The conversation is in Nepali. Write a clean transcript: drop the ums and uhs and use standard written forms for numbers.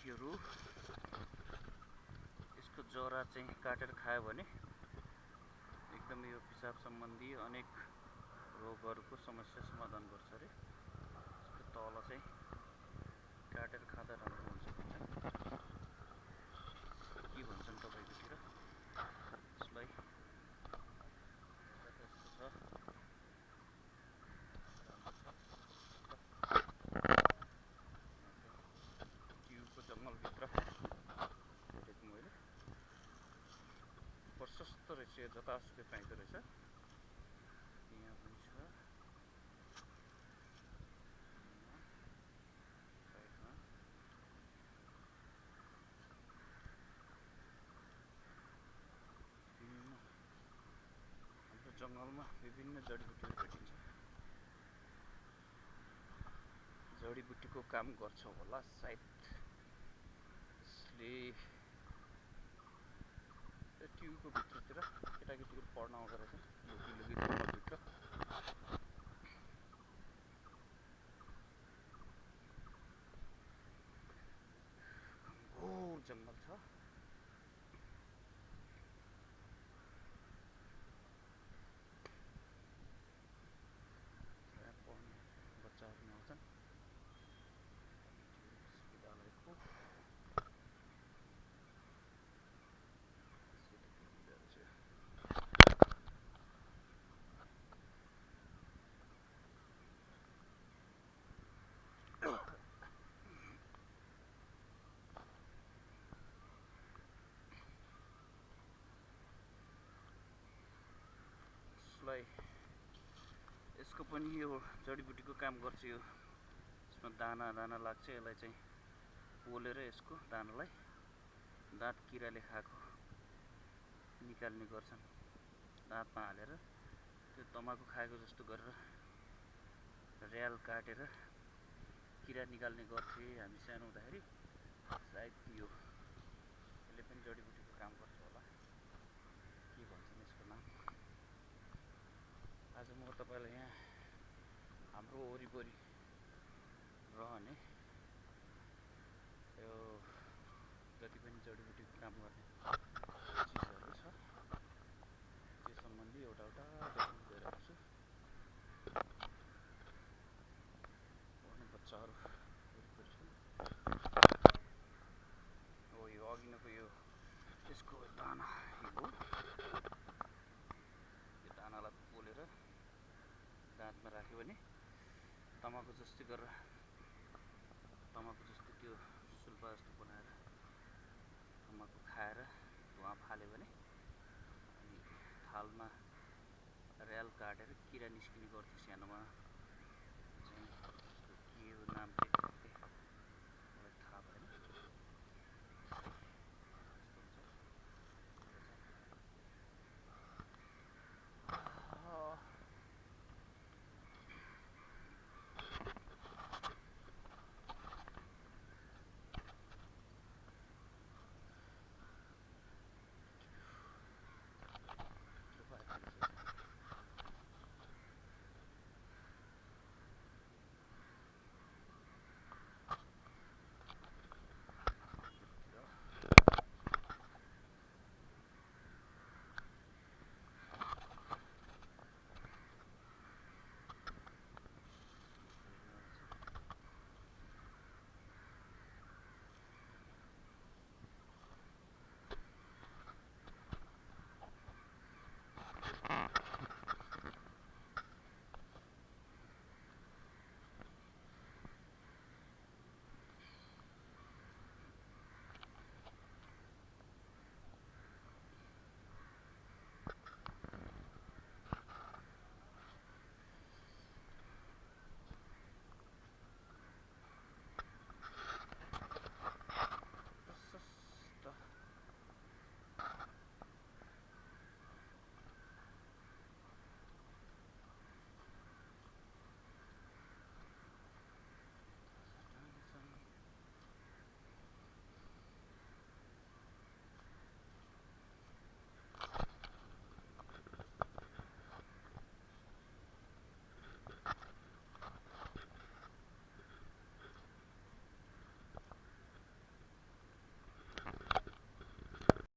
बोटीहरू यसको जरा चाहिँ काटेर खायो भने एकदमै यो पिसाब सम्बन्धी अनेक रोगहरूको समस्या समाधान गर्छ अरे। यसको तल चाहिँ काटेर खाँदा राम्रो हुन्छ भन्छन्। के भन्छन् तपाईँकोतिर यसलाई? ट्युबको जङ्गलभित्र भेटेको मैले प्रशस्त रहेछ, जतासुकै पाइँदो रहेछ। यहाँ पनि छ, साइडमा हाम्रो जङ्गलमा विभिन्न जडीबुटीहरू भेटिन्छ। जडीबुटीको काम गर्छ होला सायद यसले। ट्युबको भित्रतिर केटाकेटीहरू पढ्न आउँदो रहेछ, लुकी जङ्गलभित्र। घोर जङ्गल छ। पढ्ने बच्चाहरू पनि आउँछन्। विद्यालयको यसको पनि यो जडीबुटीको काम गर्छ। यो यसमा दाना लाग्छ। यसलाई चाहिँ पोलेर यसको दानालाई दाँत किराले खाएको निकाल्ने गर्छन्। दाँतमा हालेर त्यो तमाकु खाएको जस्तो गरेर र्याल काटेर किरा निकाल्ने गर्थे हामी सानो हुँदाखेरि। सायद यसले पनि जडीबुटीको काम गर्छ होला। के भन्छन् यसको नाम? आज म तपाईँलाई यहाँ हाम्रो वरिपरि रहने यो जति पनि जडीबुटीको काम गर्ने चिजहरू छ त्यो सम्बन्धी एउटा देखाउन गइरहेको छु। पढ्ने बच्चाहरू वरिपरि छन्। हो, यो अघिनको यो यसको दाना हो। यो दानालाई पोलेर दाँतमा राख्यो भने तमाकु जस्तो गरेर त्यो सुल्पा जस्तो बनाएर तमाकु खाएर धुवा फाल्यो भने अनि थालमा र्याल काटेर किरा निस्किने गर्थ्यो सानोमा।